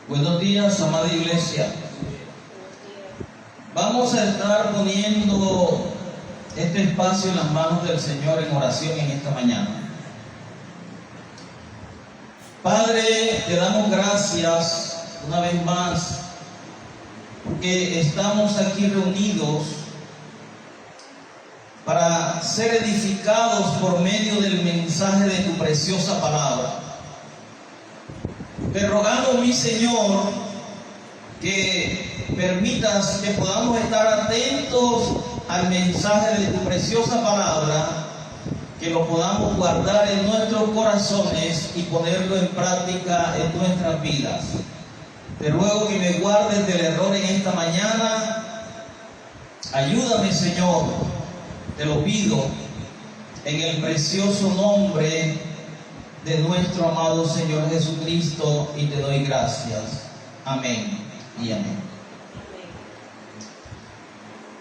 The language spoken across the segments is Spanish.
Buenos días, amada iglesia. Vamos a estar poniendo este espacio en las manos del Señor en oración en esta mañana. Padre, te damos gracias una vez más porque estamos aquí reunidos para ser edificados por medio del mensaje de tu preciosa palabra. Te rogamos, mi Señor, que permitas que podamos estar atentos al mensaje de tu preciosa palabra, que lo podamos guardar en nuestros corazones y ponerlo en práctica en nuestras vidas. Te ruego que me guardes del error en esta mañana. Ayúdame, Señor, te lo pido en el precioso nombre de nuestro amado Señor Jesucristo, y te doy gracias. Amén y amén.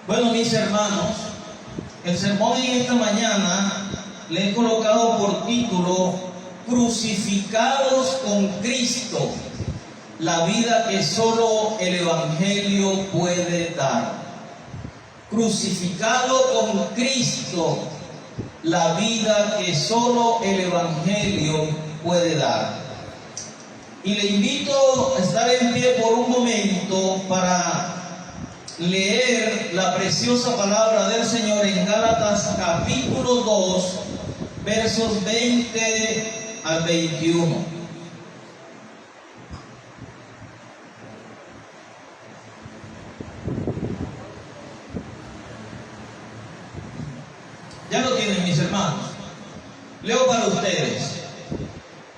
Bueno, mis hermanos, el sermón en esta mañana le he colocado por título: Crucificados con Cristo, la vida que solo el Evangelio puede dar. Crucificado con Cristo, la vida que solo el Evangelio puede dar. Y le invito a estar en pie por un momento para leer la preciosa palabra del Señor en Gálatas capítulo 2, versos 20 al 21. Ya lo tienen, mis hermanos. Leo para ustedes.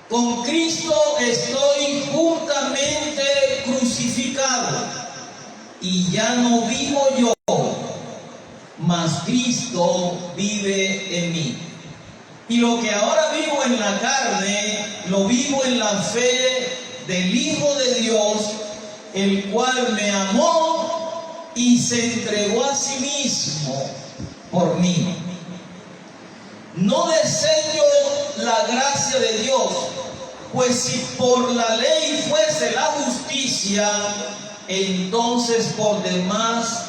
Con Cristo estoy juntamente crucificado, y ya no vivo yo, mas Cristo vive en mí. Y lo que ahora vivo en la carne, lo vivo en la fe del Hijo de Dios, el cual me amó y se entregó a sí mismo por mí. No deseo la gracia de Dios, pues si por la ley fuese la justicia, entonces por demás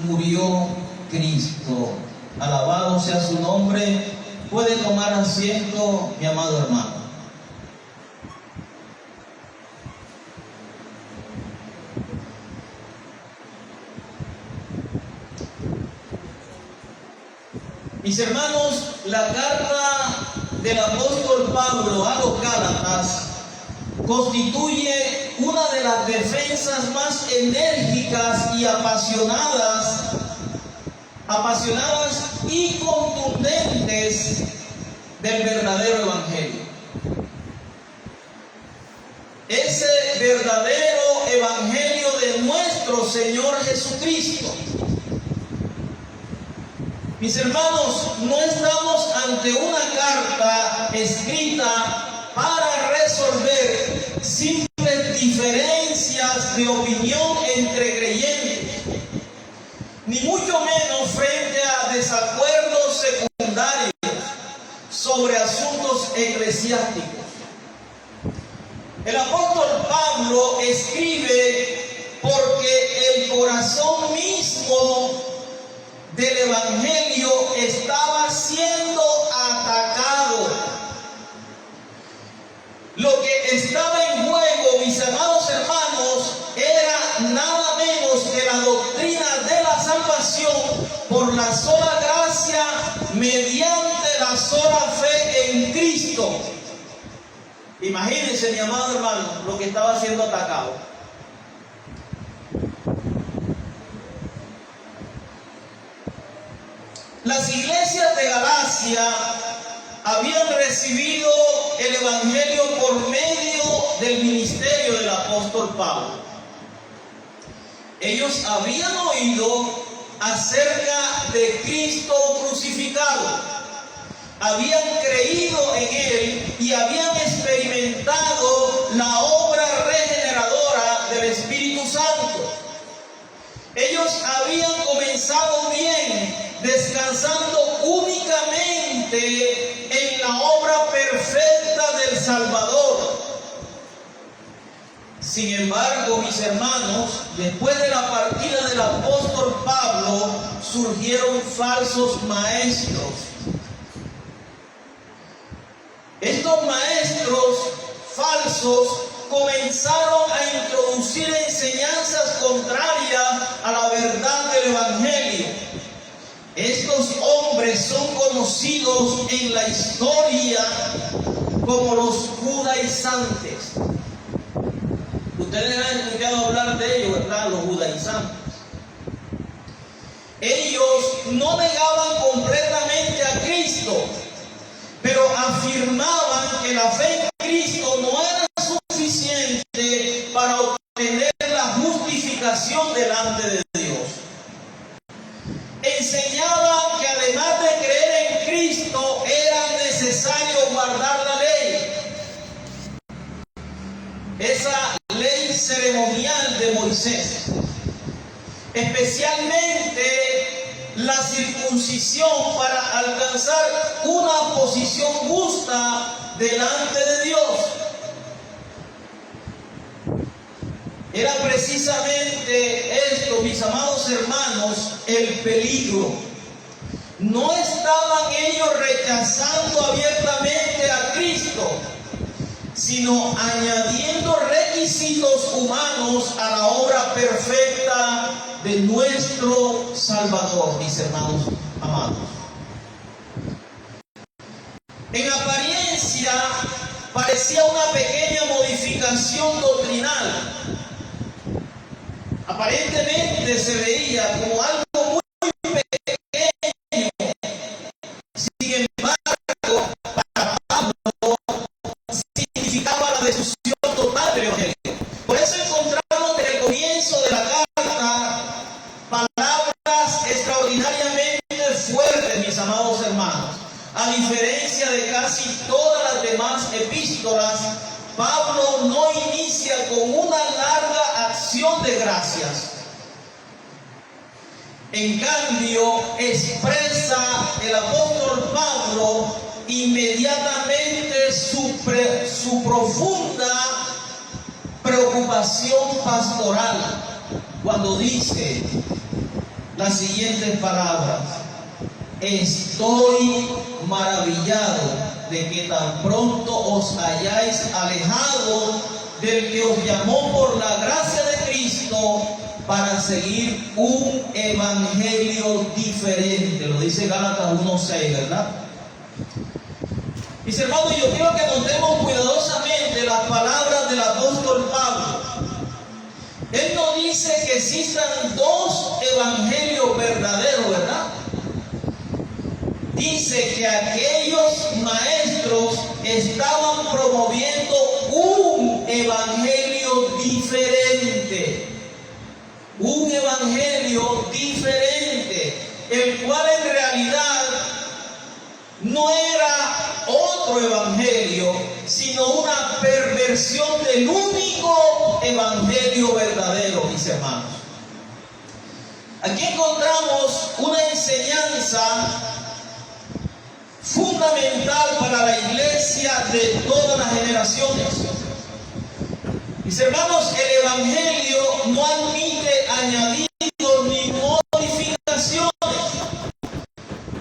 murió Cristo. Alabado sea su nombre. Puede tomar asiento, mi amado hermano. Mis hermanos, la carta del apóstol Pablo a los Gálatas constituye una de las defensas más enérgicas y apasionadas y contundentes del verdadero evangelio. Ese verdadero evangelio de nuestro Señor Jesucristo. Mis hermanos, no estamos ante una carta escrita para resolver simples diferencias de opinión entre creyentes, ni mucho menos frente a desacuerdos secundarios sobre asuntos eclesiásticos. El apóstol Pablo escribe porque el corazón mismo del evangelio estaba siendo atacado. Lo que estaba en juego, mis amados hermanos, era nada menos que la doctrina de la salvación por la sola gracia mediante la sola fe en Cristo. Imagínense, mi amado hermano, lo que estaba siendo atacado. Las iglesias de Galacia habían recibido el evangelio por medio del ministerio del apóstol Pablo. Ellos habían oído acerca de Cristo crucificado, habían creído en Él y habían experimentado la obra regeneradora del Espíritu Santo. Ellos habían comenzado bien, descansando únicamente en la obra perfecta del Salvador. Sin embargo, mis hermanos, después de la partida del apóstol Pablo, surgieron falsos maestros. Estos maestros falsos comenzaron a introducir enseñanzas contrarias a la verdad del Evangelio. Estos hombres son conocidos en la historia como los judaizantes. Ustedes han escuchado hablar de ellos, ¿verdad? Los judaizantes. Ellos no negaban completamente a Cristo, pero afirmaban que la fe en Cristo no era suficiente para obtener la justificación delante de Dios. Enseñaban que además de creer en Cristo era necesario guardar la ley. Esa ley ceremonial de Moisés, especialmente la circuncisión para alcanzar una posición justa delante de Dios. Era precisamente esto, mis amados hermanos, el peligro. No estaban ellos rechazando abiertamente a Cristo, sino añadiendo requisitos humanos a la obra perfecta de nuestro Salvador, mis hermanos amados. En apariencia parecía una pequeña modificación doctrinal. Aparentemente se veía como algo muy pequeño. Sin embargo, para Pablo significaba la destrucción total del Evangelio. Por eso encontramos en el comienzo de la carta palabras extraordinariamente fuertes, mis amados hermanos. A diferencia de casi todas las demás epístolas, Pablo no inicia con una larga acción de gracias. En cambio, expresa el apóstol Pablo inmediatamente su profunda preocupación pastoral cuando dice las siguientes palabras: estoy maravillado de que tan pronto os hayáis alejado del que os llamó por la gracia de Cristo para seguir un evangelio diferente. Lo dice Gálatas 1:6, ¿verdad? Mis hermanos, yo quiero que notemos cuidadosamente las palabras del apóstol Pablo. Él no dice que existan dos evangelios verdaderos, ¿verdad? Dice que aquellos maestros estaban promoviendo un evangelio diferente. Un evangelio diferente, el cual en realidad no era otro evangelio, sino una perversión del único evangelio verdadero, mis hermanos. Aquí encontramos una enseñanza fundamental para la iglesia de todas las generaciones. Mis hermanos, el evangelio no admite añadidos ni modificaciones.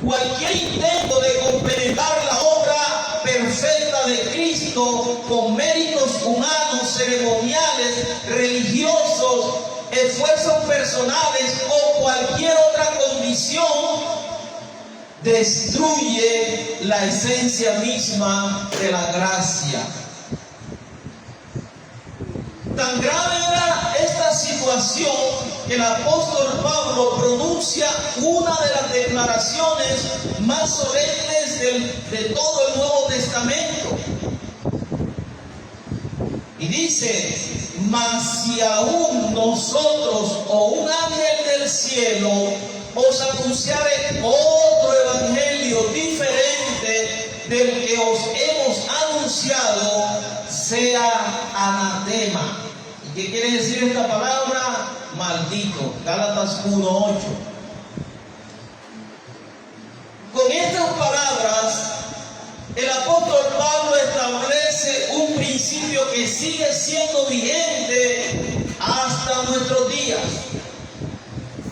Cualquier intento de complementar la obra perfecta de Cristo con méritos humanos, ceremoniales, religiosos, esfuerzos personales o cualquier otra condición destruye la esencia misma de la gracia. Tan grave era esta situación que el apóstol Pablo pronuncia una de las declaraciones más solemnes de todo el Nuevo Testamento. Y dice: mas si aún nosotros o un ángel del cielo os anunciare otro evangelio diferente del que os hemos anunciado, sea anatema. ¿Y qué quiere decir esta palabra? Maldito. Gálatas 1:8. Con estas palabras, el apóstol Pablo establece un principio principio que sigue siendo vigente hasta nuestros días.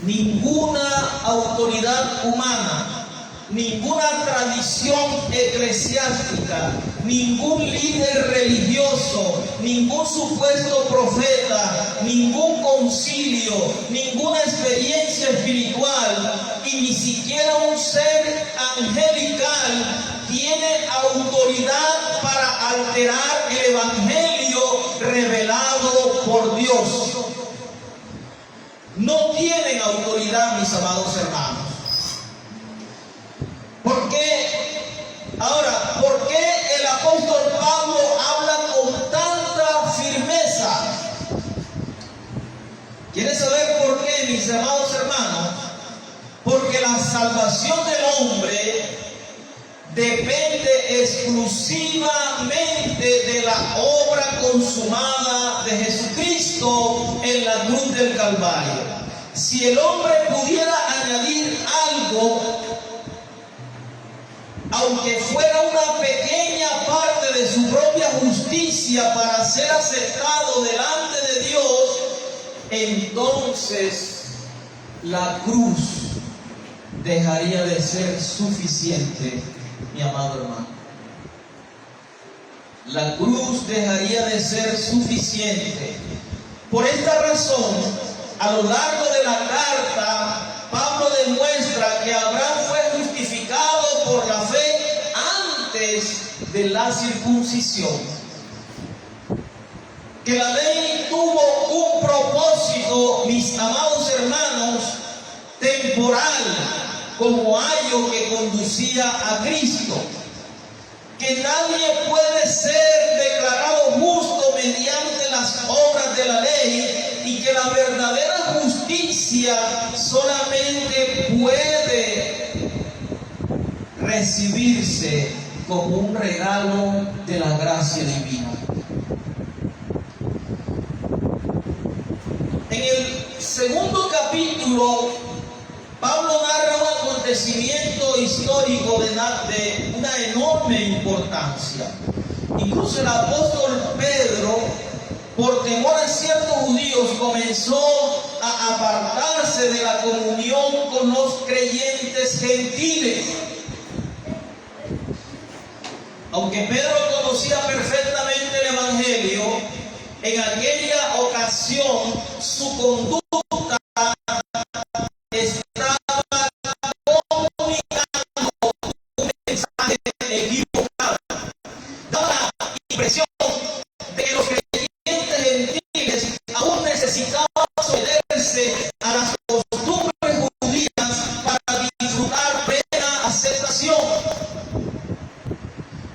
Ninguna autoridad humana, ninguna tradición eclesiástica, ningún líder religioso, ningún supuesto profeta, ningún concilio, ninguna experiencia espiritual y ni siquiera un ser angelical tiene autoridad para alterar el evangelio revelado por Dios. No tienen autoridad, mis amados hermanos. ¿Por qué? Ahora, ¿por qué el apóstol Pablo habla con tanta firmeza? ¿Quieren saber por qué, mis amados hermanos? Porque la salvación del hombre depende exclusivamente de la obra consumada de Jesucristo en la cruz del Calvario. Si el hombre pudiera añadir algo, aunque fuera una pequeña parte de su propia justicia para ser aceptado delante de Dios, entonces la cruz dejaría de ser suficiente, mi amado hermano. La cruz dejaría de ser suficiente. Por esta razón, a lo largo de la carta, Pablo demuestra que Abraham fue justificado por la fe antes de la circuncisión. Que la ley tuvo un propósito, mis amados hermanos, temporal, como ayo que conducía a Cristo. Que nadie puede ser declarado justo mediante las obras de la ley y que la verdadera justicia solamente puede recibirse como un regalo de la gracia divina. En el segundo capítulo, Pablo narra un acontecimiento histórico de una enorme importancia. Incluso el apóstol Pedro, por temor a ciertos judíos, comenzó a apartarse de la comunión con los creyentes gentiles. Aunque Pedro conocía perfectamente el Evangelio, en aquella ocasión su conducta estaba comunicando un mensaje equivocado. Daba la impresión de que los creyentes gentiles aún necesitaban someterse a las costumbres judías para disfrutar plena aceptación.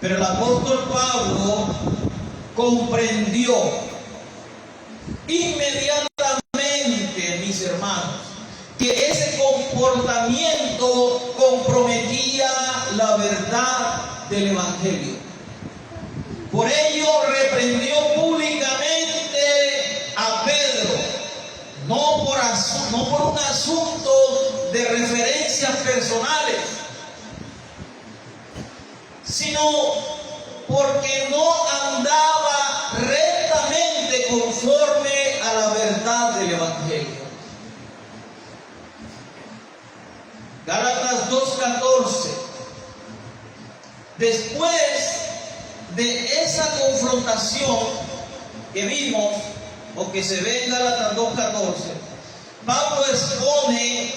Pero el apóstol Pablo comprendió inmediatamente, mis hermanos, que ese comportamiento comprometía la verdad del Evangelio. Por ello reprendió públicamente a Pedro, no por un asunto de referencias personales, sino porque no andaba rectamente conforme a la verdad del Evangelio. Gálatas 2:14. Después de esa confrontación que vimos, o que se ve en Gálatas 2:14, Pablo expone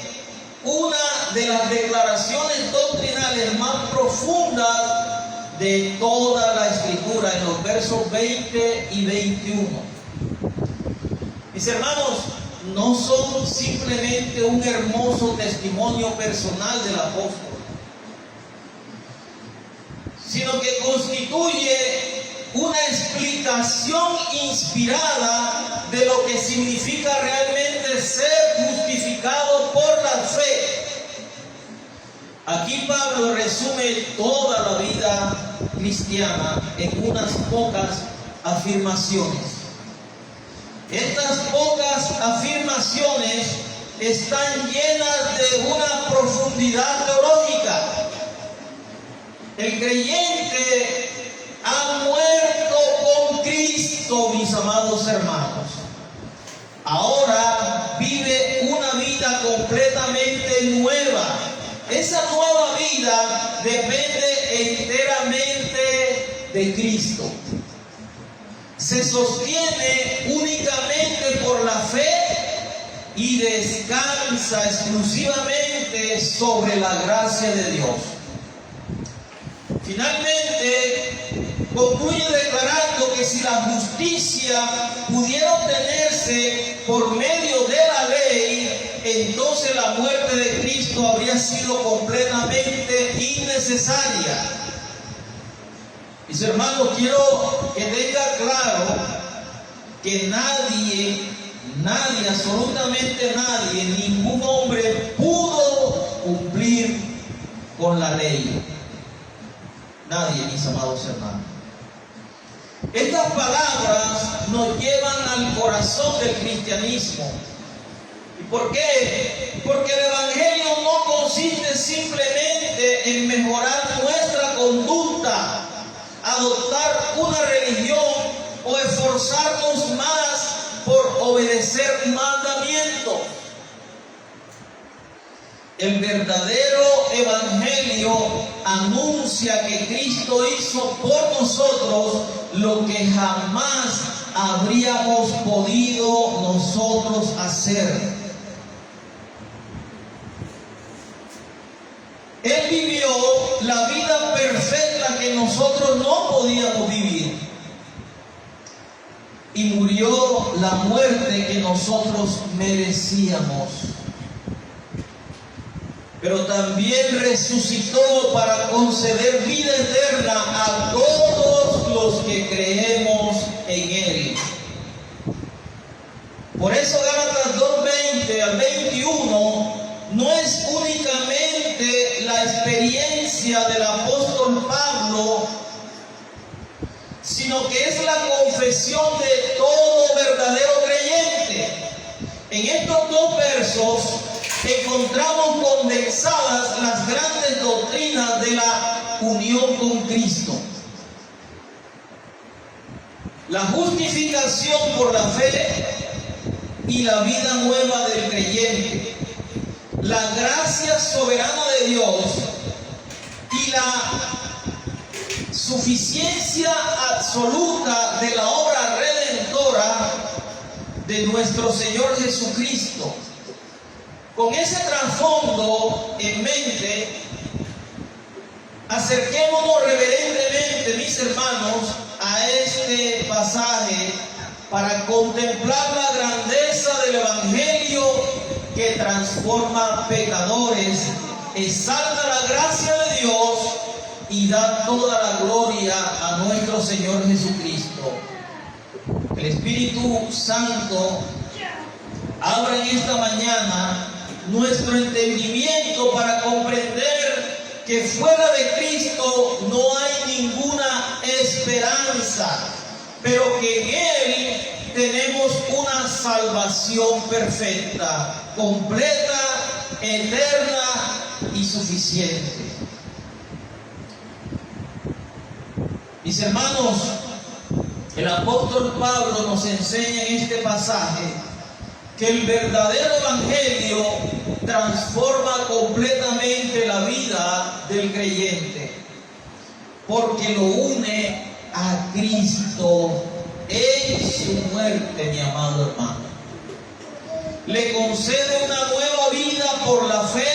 una de las declaraciones doctrinales más profundas de toda la Escritura, en los versos 20 y 21. Mis hermanos, no son simplemente un hermoso testimonio personal del apóstol, sino que constituye una explicación inspirada de lo que significa realmente ser justificado por la fe. Aquí Pablo resume toda la vida cristiana en unas pocas afirmaciones. Estas pocas afirmaciones están llenas de una profundidad teológica. El creyente ha muerto con Cristo. Esa nueva vida depende enteramente de Cristo. Se sostiene únicamente por la fe y descansa exclusivamente sobre la gracia de Dios. Finalmente, concluye declarando que si la justicia pudiera obtenerse por medio de la ley, entonces la muerte de Cristo habría sido completamente innecesaria. Mis hermanos, quiero que tenga claro que nadie, absolutamente nadie, ningún hombre pudo cumplir con la ley. Nadie, mis amados hermanos. Estas palabras nos llevan al corazón del cristianismo. ¿Y por qué? Porque el Evangelio no consiste simplemente en mejorar nuestra conducta, adoptar una religión o esforzarnos más por obedecer mandamientos. El verdadero evangelio anuncia que Cristo hizo por nosotros lo que jamás habríamos podido nosotros hacer. Él vivió la vida perfecta que nosotros no podíamos vivir y murió la muerte que nosotros merecíamos. Pero también resucitó para conceder vida eterna a todos los que creemos en Él. Por eso Gálatas 2:20 al 21 no es únicamente la experiencia del apóstol Pablo, sino que es la confesión de todo verdadero creyente. En estos dos versos encontramos condensadas las grandes doctrinas de la unión con Cristo. La justificación por la fe y la vida nueva del creyente. La gracia soberana de Dios y la suficiencia absoluta de la obra redentora de nuestro Señor Jesucristo. Con ese trasfondo en mente, acerquémonos reverentemente, mis hermanos, a este pasaje para contemplar la grandeza del Evangelio que transforma pecadores, exalta la gracia de Dios y da toda la gloria a nuestro Señor Jesucristo. El Espíritu Santo abra en esta mañana nuestro entendimiento para comprender que fuera de Cristo no hay ninguna esperanza, pero que en Él tenemos una salvación perfecta, completa, eterna y suficiente. Mis hermanos, el apóstol Pablo nos enseña en este pasaje que el verdadero evangelio transforma completamente la vida del creyente, porque lo une a Cristo en su muerte, mi amado hermano. Le concede una nueva vida por la fe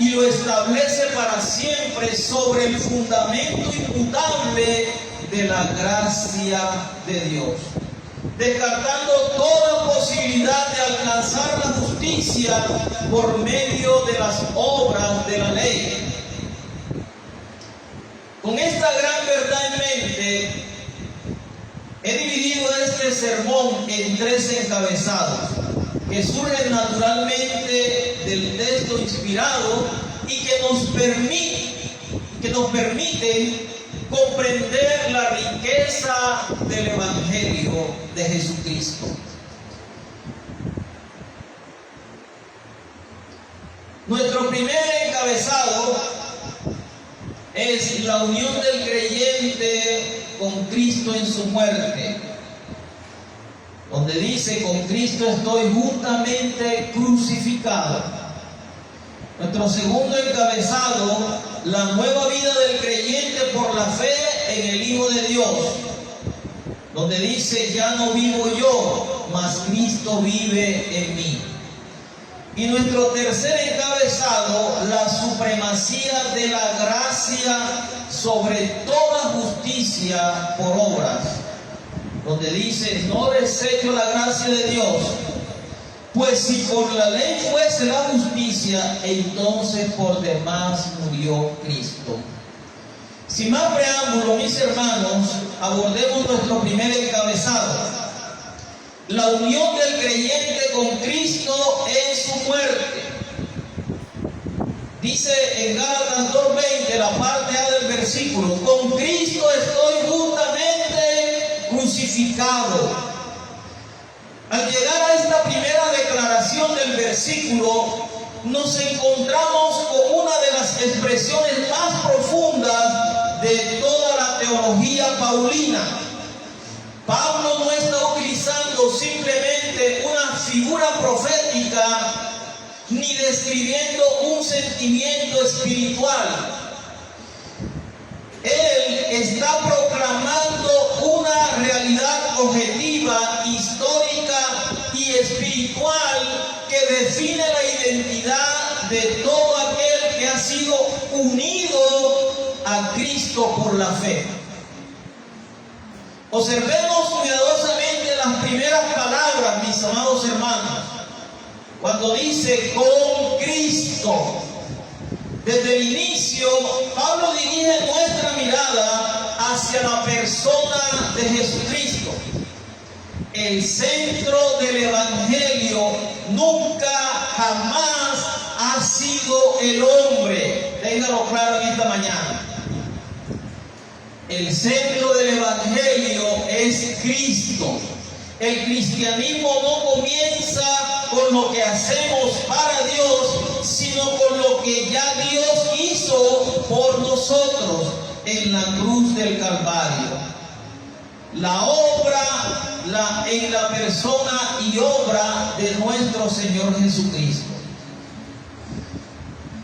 y lo establece para siempre sobre el fundamento inmutable de la gracia de Dios, descartando toda posibilidad de alcanzar la justicia por medio de las obras de la ley. Con esta gran verdad en mente, he dividido este sermón en 3 encabezados que surgen naturalmente del texto inspirado y que nos permiten comprender la riqueza del Evangelio de Jesucristo. Nuestro primer encabezado es la unión del creyente con Cristo en su muerte, donde dice: con Cristo estoy juntamente crucificado. Nuestro segundo encabezado, la nueva vida del creyente por la fe en el Hijo de Dios, donde dice, ya no vivo yo, mas Cristo vive en mí. Y nuestro tercer encabezado, la supremacía de la gracia sobre toda justicia por obras, donde dice, no desecho la gracia de Dios, pues si por la ley fuese la justicia, entonces por demás murió Cristo. Sin más preámbulo, mis hermanos, abordemos nuestro primer encabezado. La unión del creyente con Cristo en su muerte. Dice en Gálatas 2:20, la parte A del versículo, con Cristo estoy juntamente crucificado. Al llegar a esta primera declaración del versículo, nos encontramos con una de las expresiones más profundas de toda la teología paulina. Pablo no está utilizando simplemente una figura profética ni describiendo un sentimiento espiritual. Él está proclamando una realidad objetiva, histórica y espiritual que define la identidad de todo aquel que ha sido unido a Cristo por la fe. Observemos cuidadosamente las primeras palabras, mis amados hermanos, cuando dice con Cristo. Desde el inicio, Pablo dirige nuestra mirada hacia la persona de Jesucristo. El centro del Evangelio nunca, jamás ha sido el hombre. Téngalo claro en esta mañana. El centro del Evangelio es Cristo. El cristianismo no comienza con lo que hacemos para Dios, sino con lo que ya Dios hizo por nosotros en la cruz del Calvario. La obra en la persona y obra de nuestro Señor Jesucristo.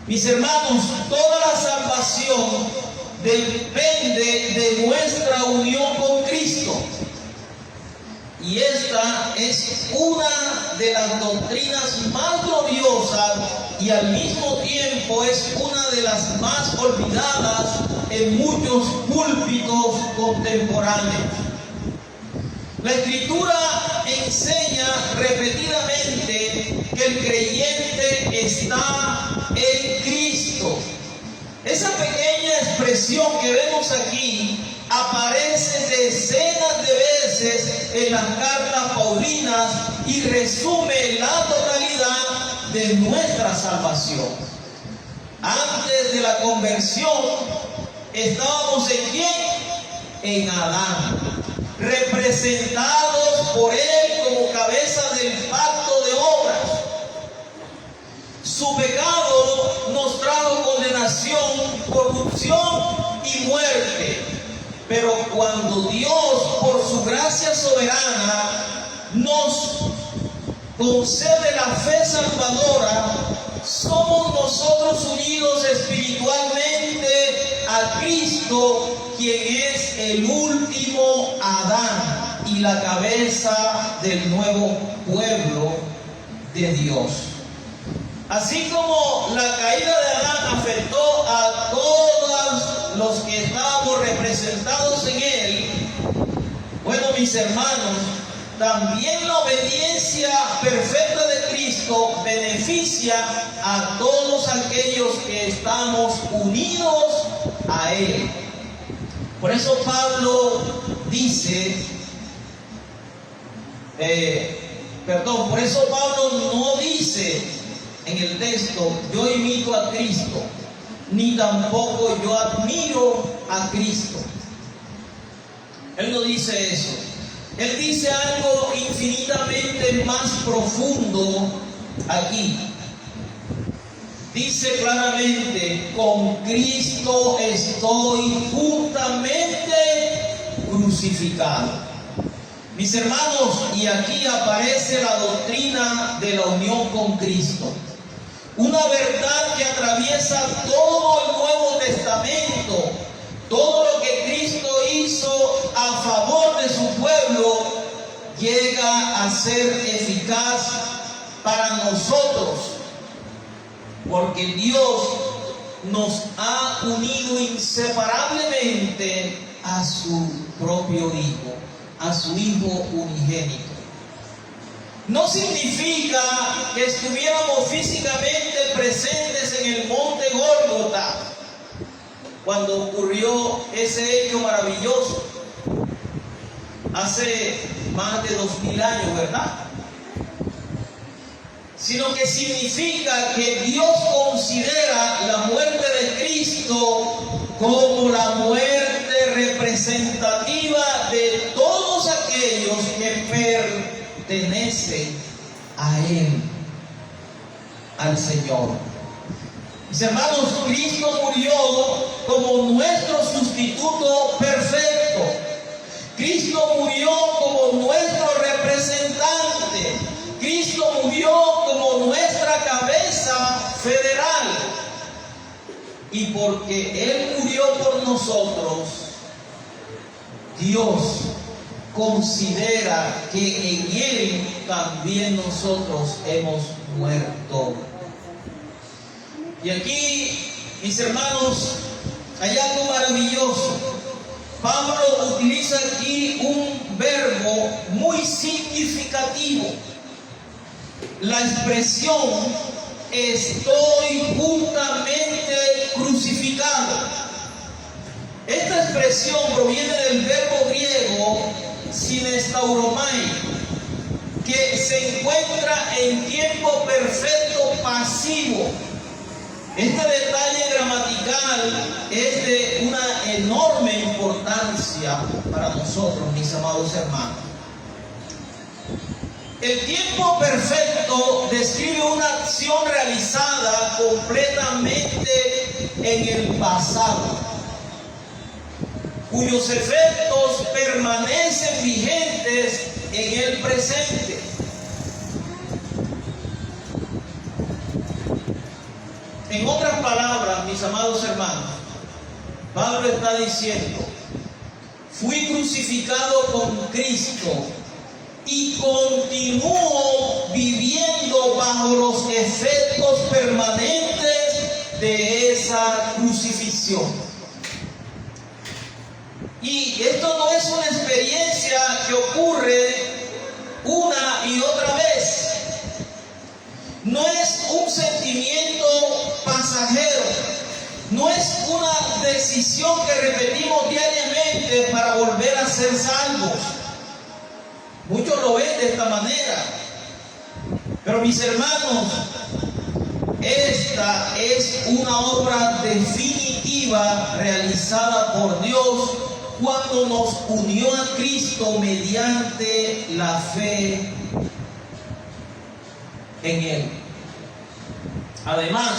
Mis hermanos, toda la salvación depende de nuestra unión con Cristo. Y esta es una de las doctrinas más gloriosas y al mismo tiempo es una de las más olvidadas en muchos púlpitos contemporáneos. La Escritura enseña repetidamente que el creyente está en Cristo. Esa pequeña expresión que vemos aquí aparece decenas de veces en las cartas paulinas y resume la totalidad de nuestra salvación. Antes de la conversión, estábamos ¿en quién? En Adán, representados por él como cabeza del pacto de obras. Su pecado nos trajo condenación, corrupción y muerte. Pero cuando Dios, por su gracia soberana, nos concede la fe salvadora, somos nosotros unidos espiritualmente a Cristo, quien es el último Adán y la cabeza del nuevo pueblo de Dios. Así como la caída de Adán afectó a todos los que estábamos representados en él, bueno, mis hermanos, también la obediencia perfecta de Cristo beneficia a todos aquellos que estamos unidos a Él. Por eso Pablo dice, por eso Pablo no dice en el texto, yo imito a Cristo, ni tampoco yo admiro a Cristo. Él no dice eso. Él dice algo infinitamente más profundo aquí. Dice claramente, con Cristo estoy juntamente crucificado. Mis hermanos, y aquí aparece la doctrina de la unión con Cristo. una verdad que atraviesa todo el Nuevo Testamento. Todo lo que Cristo hizo a favor de su pueblo llega a ser eficaz para nosotros, porque Dios nos ha unido inseparablemente a su propio Hijo, a su Hijo unigénito. No significa que estuviéramos físicamente presentes en el monte Gólgota cuando ocurrió ese hecho maravilloso hace más de 2000 años, ¿verdad? Sino que significa que Dios considera la muerte de Cristo como la muerte representativa de todos aquellos que pertenecen a Él, al Señor. Mis hermanos, Cristo murió como nuestro sustituto perfecto. Cristo murió como nuestro representante. Cristo murió como nuestra cabeza federal. Y porque Él murió por nosotros, Dios considera que en Él también nosotros hemos muerto. Y aquí, mis hermanos, hay algo maravilloso. Pablo utiliza aquí un verbo muy significativo. La expresión estoy juntamente crucificado. Esta expresión proviene del verbo griego sinestauromai, que se encuentra en tiempo perfecto pasivo. Este detalle gramatical es de una enorme importancia para nosotros, mis amados hermanos. El tiempo perfecto describe una acción realizada completamente en el pasado, cuyos efectos permanecen vigentes en el presente. En otras palabras, mis amados hermanos, Pablo está diciendo: fui crucificado con Cristo y continúo viviendo bajo los efectos permanentes de esa crucifixión. Y esto no es una experiencia que ocurre una y otra vez. No es un sentimiento pasajero. No es una decisión que repetimos diariamente para volver a ser salvos. Muchos lo ven de esta manera. Pero mis hermanos, esta es una obra definitiva realizada por Dios cuando nos unió a Cristo mediante la fe en Él. Además,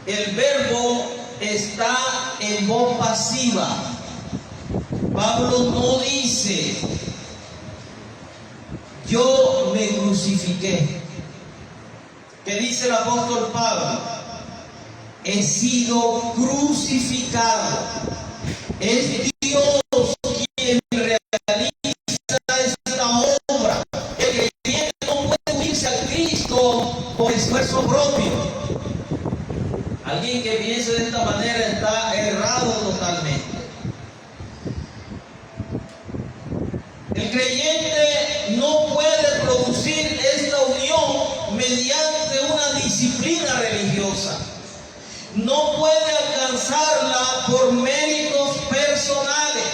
el verbo está en voz pasiva. Pablo no dice yo me crucifiqué. ¿Qué dice el apóstol Pablo? He sido crucificado. Es Dios quien realiza esta obra. El creyente no puede unirse a Cristo por esfuerzo propio. Alguien que piense de esta manera está errado totalmente. El creyente no puede producir esta unión mediante una disciplina religiosa. No puede alcanzarla por méritos personales.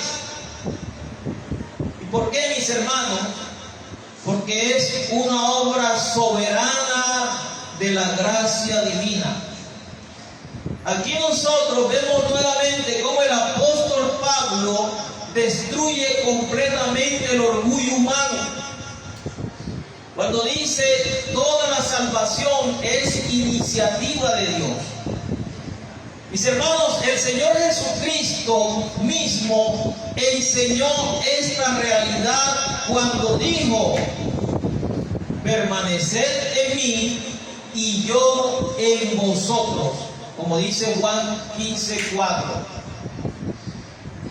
¿Y por qué, mis hermanos? Porque es una obra soberana de la gracia divina. Aquí nosotros vemos nuevamente cómo el apóstol Pablo destruye completamente el orgullo humano. Cuando dice toda la salvación es iniciativa de Dios. Mis hermanos, el Señor Jesucristo mismo enseñó esta realidad cuando dijo: permaneced en mí y yo en vosotros, como dice Juan 15:4.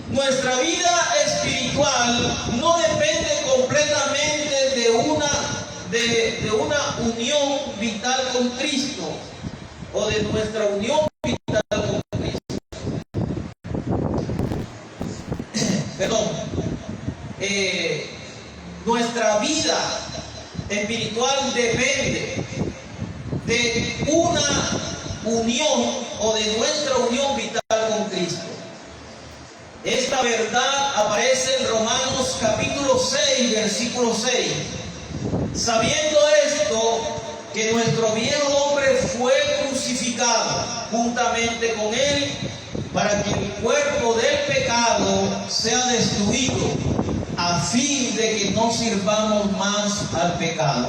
Nuestra vida espiritual no depende completamente de una unión vital con Cristo, o de nuestra unión vital con Cristo. Perdón. Nuestra vida espiritual depende de una unión o de nuestra unión vital con Cristo. Esta verdad aparece en Romanos capítulo 6, versículo 6. Sabiendo esto, que nuestro viejo hombre fue crucificado juntamente con él, para que el cuerpo del pecado sea destruido, a fin de que no sirvamos más al pecado.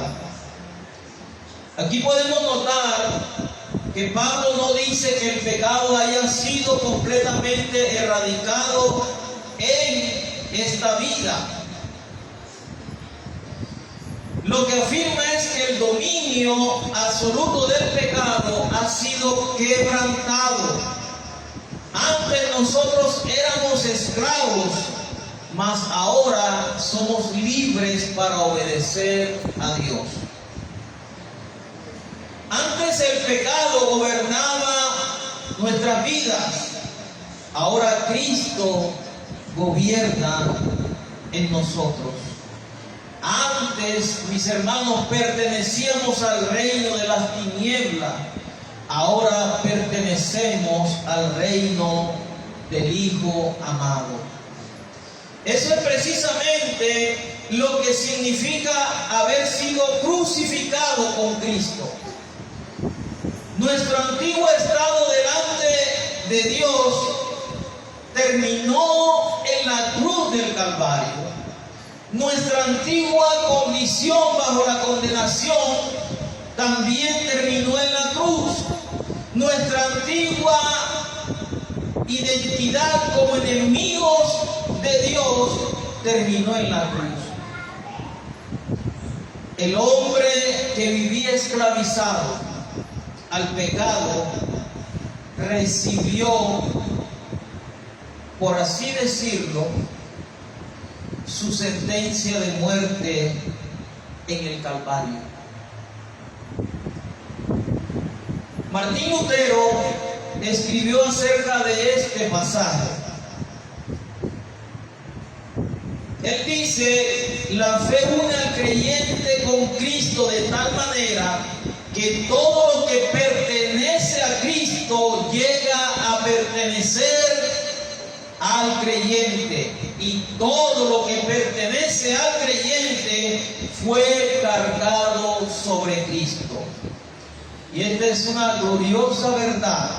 Aquí podemos notar que Pablo no dice que el pecado haya sido completamente erradicado en esta vida. Lo que afirma es que el dominio absoluto del pecado ha sido quebrantado. Antes nosotros éramos esclavos, mas ahora somos libres para obedecer a Dios. Antes el pecado gobernaba nuestras vidas, ahora Cristo gobierna en nosotros. Antes, mis hermanos, pertenecíamos al reino de las tinieblas, ahora pertenecemos al reino del Hijo amado. Eso es precisamente lo que significa haber sido crucificado con Cristo. Nuestro antiguo estado delante de Dios terminó en la cruz del Calvario. Nuestra antigua condición bajo la condenación también terminó en la cruz. Nuestra antigua identidad como enemigos de Dios terminó en la cruz. El hombre que vivía esclavizado al pecado recibió, por así decirlo, su sentencia de muerte en el Calvario. Martín Lutero escribió acerca de este pasaje. Él dice: la fe une al creyente con Cristo de tal manera que todo lo que pertenece a Cristo llega a pertenecer al creyente, y todo lo que pertenece al creyente fue cargado sobre Cristo. Y esta es una gloriosa verdad.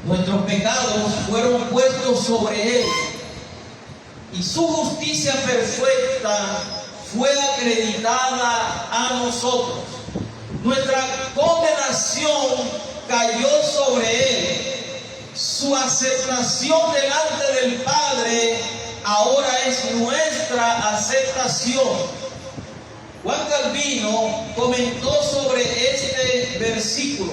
Nuestros pecados fueron puestos sobre Él, y su justicia perfecta fue acreditada a nosotros. Nuestra condenación cayó sobre Él. Su aceptación delante del Padre ahora es nuestra aceptación. Juan Calvino comentó sobre este versículo.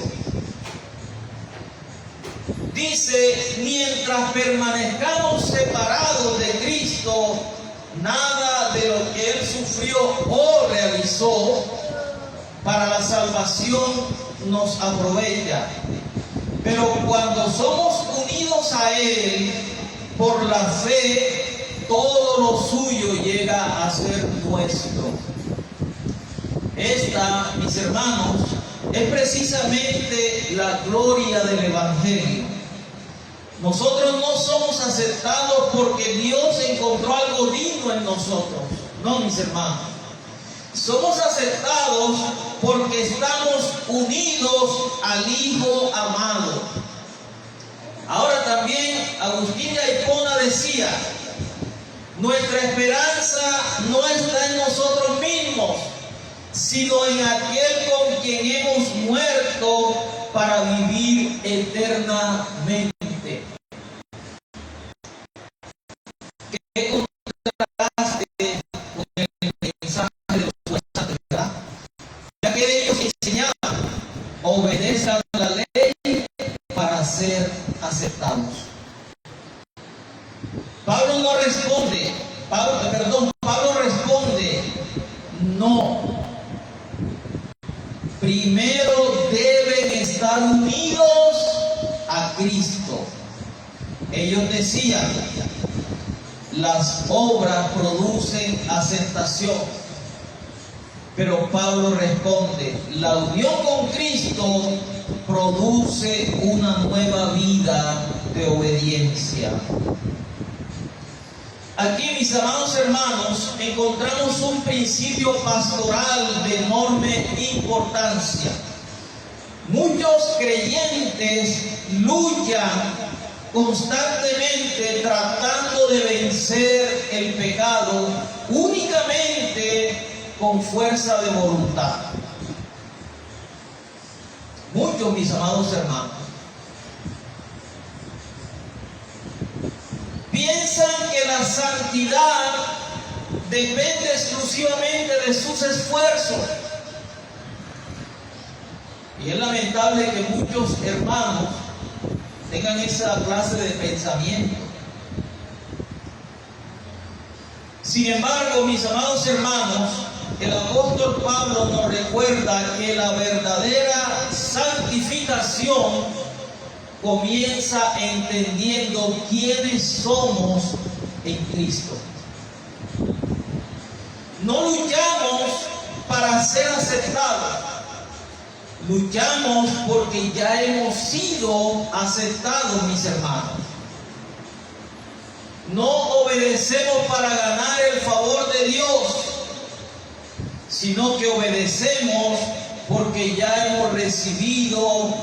Dice: mientras permanezcamos separados de Cristo, nada de lo que Él sufrió o realizó para la salvación nos aprovecha. Pero cuando somos unidos a Él por la fe, todo lo suyo llega a ser nuestro. Esta, mis hermanos, es precisamente la gloria del Evangelio. Nosotros no somos aceptados porque Dios encontró algo digno en nosotros. No, mis hermanos. Somos aceptados porque estamos unidos al Hijo amado. Ahora también Agustín de Hipona decía: nuestra esperanza no está en nosotros mismos, sino en aquel con quien hemos muerto para vivir eternamente. ¿Qué contraste con el mensaje de los santos, verdad? Ya que ellos Pablo responde, no. Primero deben estar unidos a Cristo. Ellos decían, las obras producen aceptación. Pero Pablo responde, la unión con Cristo produce una nueva vida de obediencia. Aquí, mis amados hermanos, encontramos un principio pastoral de enorme importancia. Muchos creyentes luchan constantemente tratando de vencer el pecado únicamente con fuerza de voluntad. Muchos, mis amados hermanos, piensan que la santidad depende exclusivamente de sus esfuerzos. Y es lamentable que muchos hermanos tengan esa clase de pensamiento. Sin embargo, mis amados hermanos, el apóstol Pablo nos recuerda que la verdadera santificación comienza entendiendo quiénes somos en Cristo. No luchamos para ser aceptados, luchamos porque ya hemos sido aceptados, mis hermanos. No obedecemos para ganar el favor de Dios, sino que obedecemos porque ya hemos recibido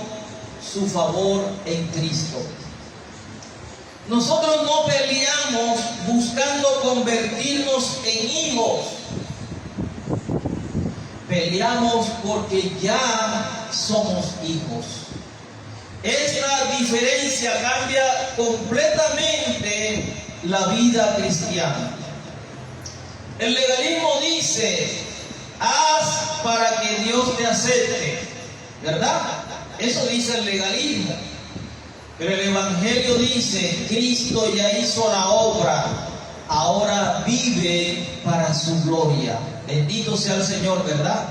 su favor en Cristo. Nosotros no peleamos buscando convertirnos en hijos. Peleamos porque ya somos hijos. Esta diferencia cambia completamente la vida cristiana. El legalismo dice, haz para que Dios te acepte, ¿verdad? Eso dice el legalismo. Pero el Evangelio dice, Cristo ya hizo la obra, ahora vive para su gloria. Bendito sea el Señor, ¿verdad?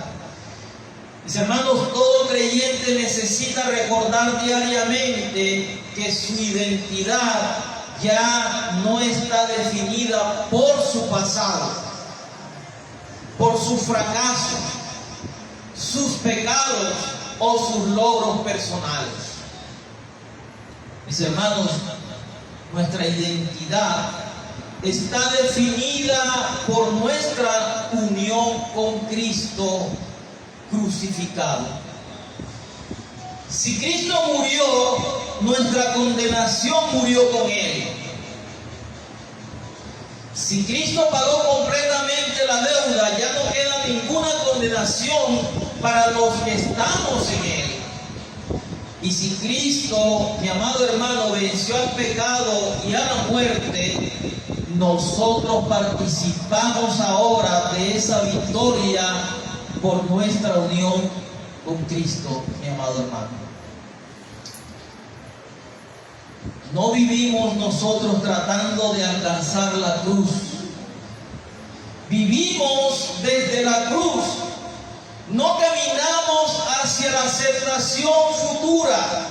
Mis hermanos, todo creyente necesita recordar diariamente que su identidad ya no está definida por su pasado, por sus fracasos, sus pecados o sus logros personales. Mis hermanos, nuestra identidad está definida por nuestra unión con Cristo crucificado. Si Cristo murió, nuestra condenación murió con Él. Si Cristo pagó completamente la deuda, ya no queda ninguna condenación para los que estamos en Él. Y si Cristo, mi amado hermano, venció al pecado y a la muerte, nosotros participamos ahora de esa victoria por nuestra unión con Cristo, mi amado hermano. No vivimos nosotros tratando de alcanzar la cruz. Vivimos desde la cruz. No caminamos hacia la aceptación futura.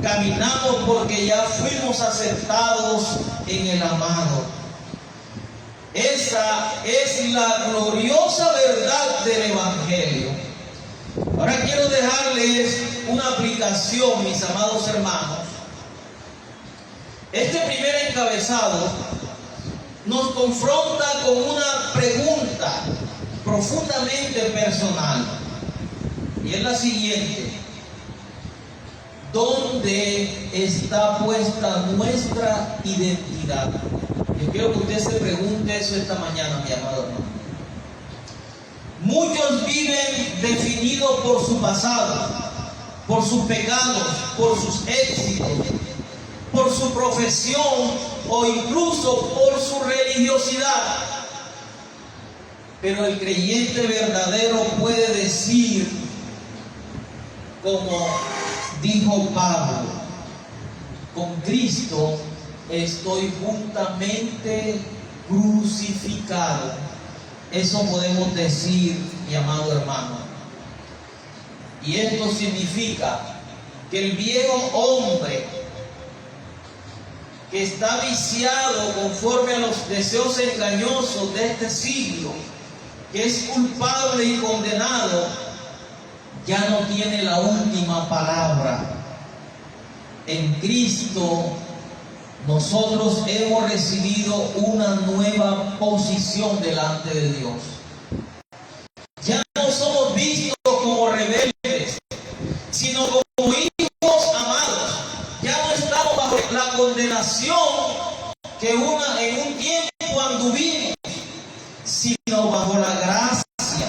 Caminamos porque ya fuimos aceptados en el amado. Esa es la gloriosa verdad del Evangelio. Ahora quiero dejarles una aplicación, mis amados hermanos. Este primer encabezado nos confronta con una pregunta profundamente personal. Y es la siguiente: ¿dónde está puesta nuestra identidad? Yo quiero que usted se pregunte eso esta mañana, mi amado hermano. Muchos viven definidos por su pasado, por sus pecados, por sus éxitos, por su profesión o incluso por su religiosidad. Pero el creyente verdadero puede decir, como dijo Pablo, con Cristo estoy juntamente crucificado. Eso podemos decir, mi amado hermano. Y esto significa que el viejo hombre que está viciado conforme a los deseos engañosos de este siglo, que es culpable y condenado, ya no tiene la última palabra. En Cristo nosotros hemos recibido una nueva posición delante de Dios. Ya no somos vistos como rebeldes, sino como hijos amados. Ya no estamos bajo la condenación que en un tiempo anduvimos, sino bajo la gracia.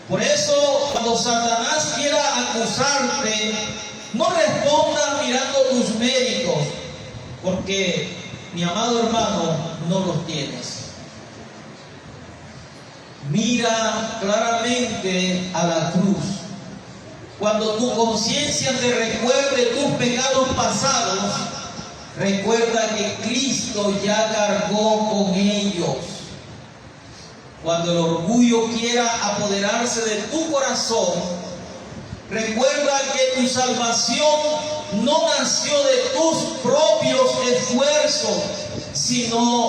Por eso, cuando Satanás quiera acusarte, no responda mirando tus méritos, porque, mi amado hermano, no los tienes. Mira claramente a la cruz. Cuando tu conciencia te recuerde tus pecados pasados, recuerda que Cristo ya cargó con ellos. Cuando el orgullo quiera apoderarse de tu corazón, recuerda que tu salvación no nació de tus propios esfuerzos, sino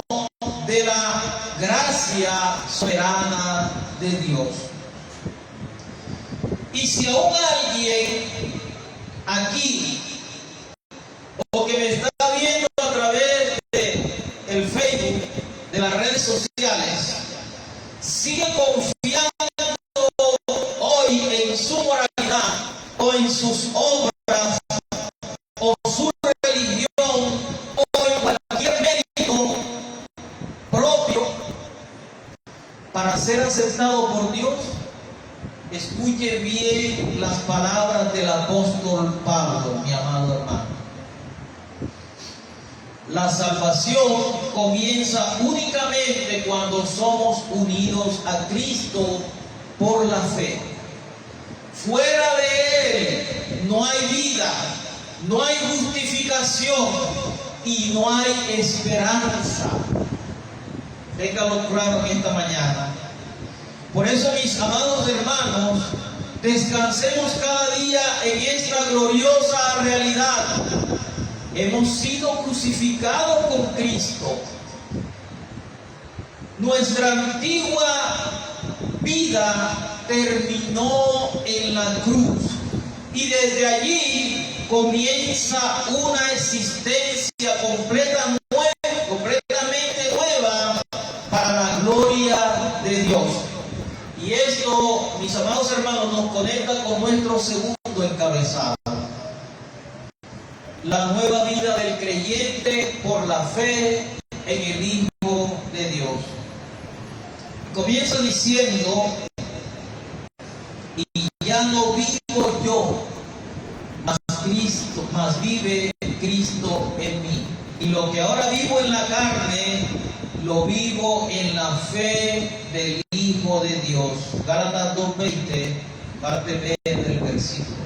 de la gracia soberana de Dios. Y si aún alguien aquí, o que me está viendo a través del Facebook, de las redes sociales, sigue confiando hoy en su moralidad, o en sus obras, o su religión, o en cualquier mérito propio para ser aceptado por Dios, escuche bien las palabras del apóstol Pablo, mi amado hermano. La salvación comienza únicamente cuando somos unidos a Cristo por la fe. Fuera de Él no hay vida, no hay justificación y no hay esperanza. Téngalo claro en esta mañana. Por eso, mis amados hermanos, descansemos cada día en esta gloriosa realidad. Hemos sido crucificados con Cristo. Nuestra antigua vida terminó en la cruz y desde allí comienza una existencia completamente nueva para la gloria de Dios. Y esto, mis amados hermanos, nos conecta con nuestro segundo encabezado: la nueva vida del creyente por la fe en el Hijo de Dios. Comienza diciendo: y ya no vivo yo, mas vive Cristo en mí. Y lo que ahora vivo en la carne, lo vivo en la fe del Hijo de Dios. Gálatas 2:20, parte B del versículo.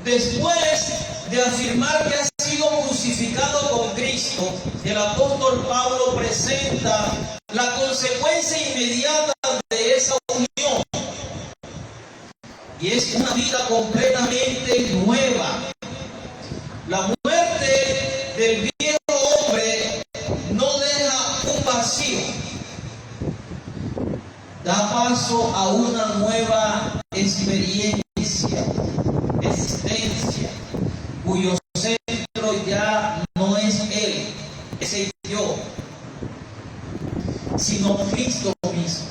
Después de afirmar que ha sido crucificado con Cristo, el apóstol Pablo presenta la consecuencia inmediata de esa unión. Y es una vida completamente nueva. La muerte del viejo hombre no deja un vacío, da paso a una nueva existencia, cuyo centro ya no es Él, es el yo, sino Cristo mismo.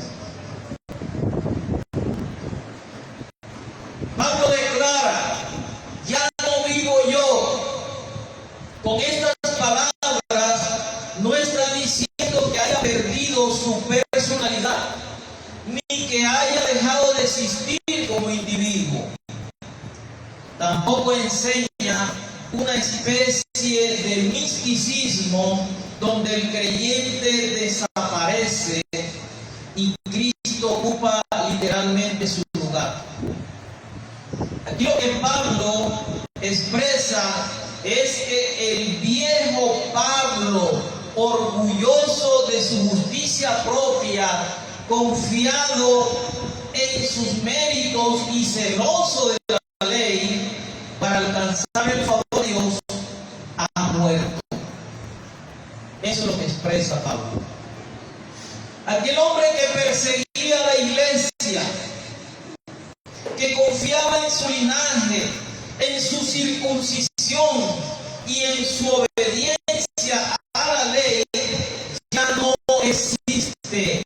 Pablo declara: ya no vivo yo. Con estas palabras no está diciendo que haya perdido su personalidad, ni que haya dejado de existir como individuo. Tampoco enseña una especie de misticismo donde el creyente desaparece y Cristo ocupa literalmente su lugar. Aquí lo que Pablo expresa sorpresa es que el viejo Pablo, orgulloso de su justicia propia, confiado en sus méritos y celoso de la ley para alcanzar el favor de Dios, ha muerto. Eso es lo que expresa Pablo. Aquel hombre que perseguía a la iglesia, que confiaba en su linaje, en su circuncisión y en su obediencia a la ley, ya no existe.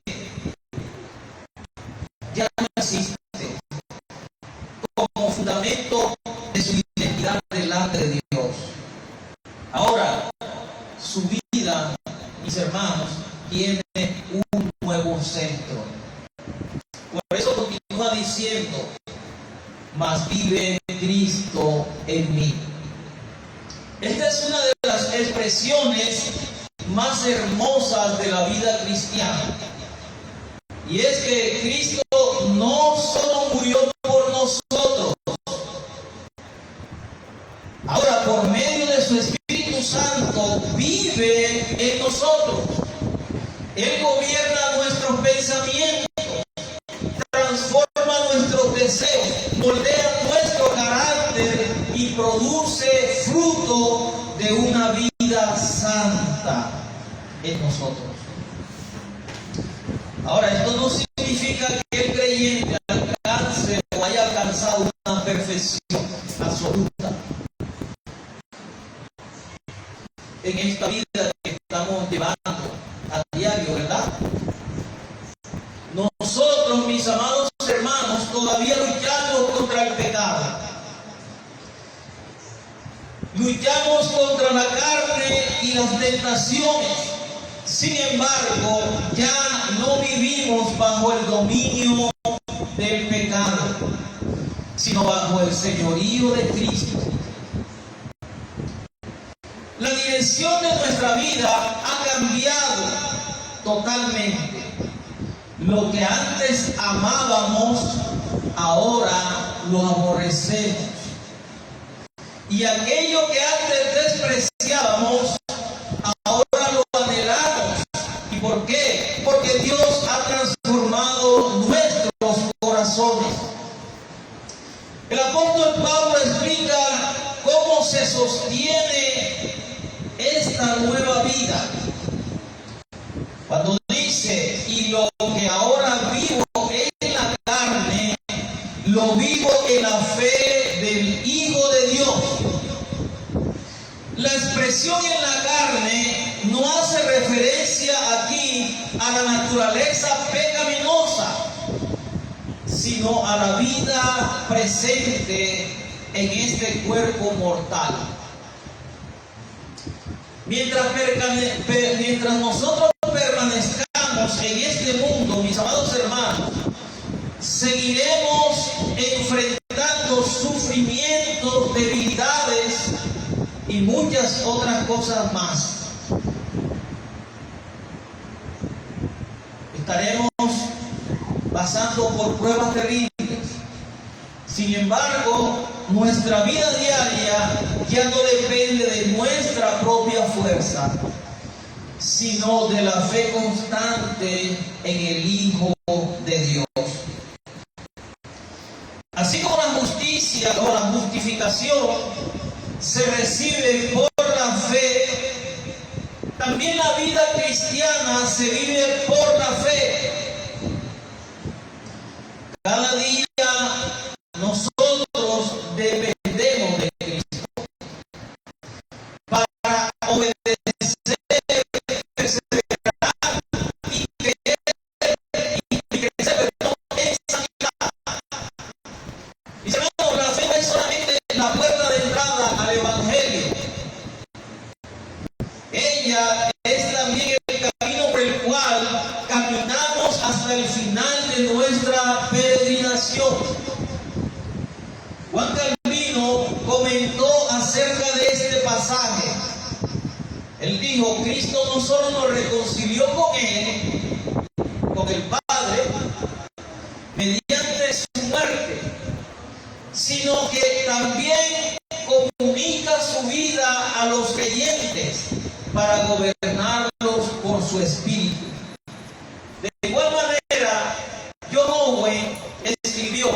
Ya no existe como fundamento de su identidad delante de Dios. Ahora, su vida, mis hermanos, tiene un nuevo centro. Por eso continúa diciendo: mas vive Cristo en mí. Esta es una de las expresiones más hermosas de la vida cristiana. Y es que Cristo no solo murió por nosotros, ahora por medio de su Espíritu Santo vive en nosotros. Él gobierna nuestros pensamientos, transforma nuestros deseos, moldea nuestro carácter y produce fruto de una vida santa en nosotros. Ahora, esto no significa que el creyente alcance o haya alcanzado una perfección absoluta en esta vida que estamos llevando a diario, ¿verdad? Nosotros, mis amados hermanos, todavía luchamos contra el pecado. Luchamos contra la carne y las tentaciones. Sin embargo, ya no vivimos bajo el dominio del pecado, sino bajo el señorío de Cristo. La dirección de nuestra vida ha cambiado totalmente. Lo que antes amábamos, ahora lo aborrecemos. Y aquello que antes despreciábamos, ahora lo anhelamos. ¿Y por qué? Porque Dios ha transformado nuestros corazones. El apóstol Pablo explica cómo se sostiene esta nueva vida. Cuando dice: y lo que ahora vivo en la carne, lo vivo en la fe del Hijo de Dios. La expresión en la carne no hace referencia aquí a la naturaleza pecaminosa, sino a la vida presente en este cuerpo mortal. Mientras nosotros permanezcamos en este mundo, mis amados hermanos, seguiremos enfrentando sufrimientos, debilidades y muchas otras cosas más. Estaremos pasando por pruebas terribles. Sin embargo, nuestra vida diaria ya no depende de nuestra propia fuerza, sino de la fe constante en el Hijo de Dios. Así como la justicia o la justificación se recibe por la fe, también la vida cristiana se vive por la fe. Cada día nosotros dependemos de Cristo para obedecer, perseverar y crecer en sanidad. Y hermanos, la fe no es solamente la puerta de entrada al Evangelio. Ella es también el camino por el cual caminamos hasta el final de nuestra peregrinación. Juan Calvino comentó acerca de este pasaje. Él dijo: Cristo no solo nos reconcilió con Él, con el Padre, mediante su muerte, sino que también comunica para gobernarlos por su espíritu. De igual manera, John Owen escribió: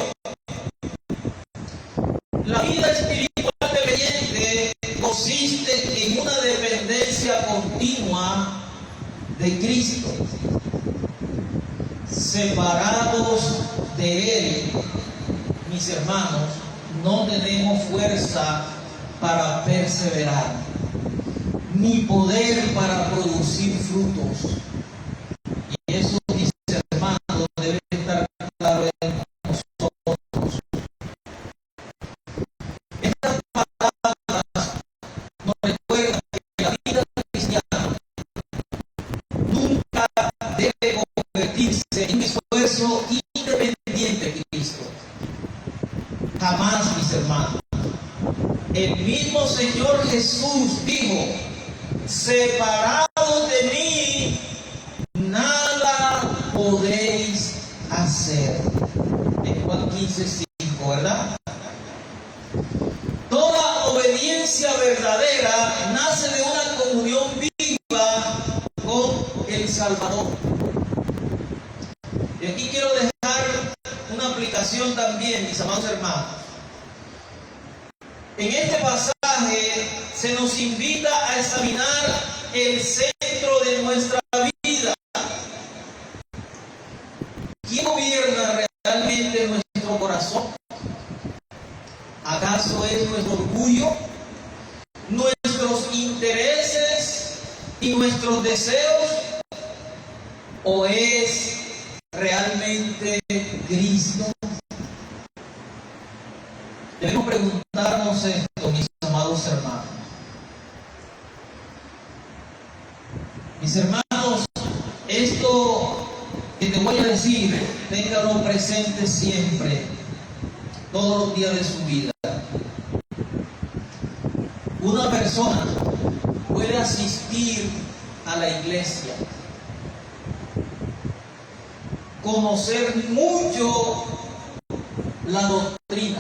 la vida espiritual del creyente consiste en una dependencia continua de Cristo. Separados de Él, mis hermanos, no tenemos fuerza para perseverar, ni poder para producir frutos. Y eso, mis hermanos, debe estar claro en nosotros. Estas palabras nos recuerdan que la vida cristiana nunca debe convertirse en un esfuerzo independiente de Cristo. Jamás, mis hermanos. El mismo Señor Jesús dijo: separados de mí, nada podéis hacer. En Juan 15:5, ¿verdad? Toda obediencia verdadera nace de una comunión viva con el Salvador. Y aquí quiero dejar una aplicación también, mis amados hermanos. En este pasaje se nos invita a examinar el centro de nuestra vida. ¿Quién gobierna realmente nuestro corazón? ¿Acaso es nuestro orgullo, nuestros intereses y nuestros deseos? ¿O es realmente Cristo? Debemos preguntarnos esto, mis amados hermanos. Mis hermanos, esto que te voy a decir, téngalo presente siempre, todos los días de su vida. Una persona puede asistir a la iglesia, conocer mucho la doctrina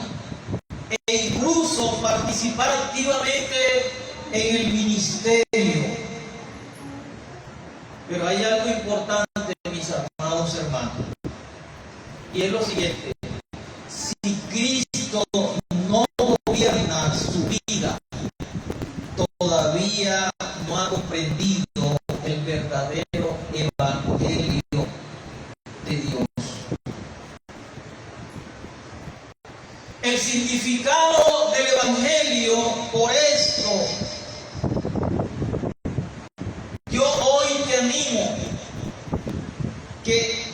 e incluso participar activamente en el ministerio. Pero hay algo importante, mis amados hermanos, y es lo siguiente: si Cristo no gobierna su vida, todavía no ha comprendido el verdadero evangelio de Dios. El significado del evangelio, por esto, yo hoy te animo que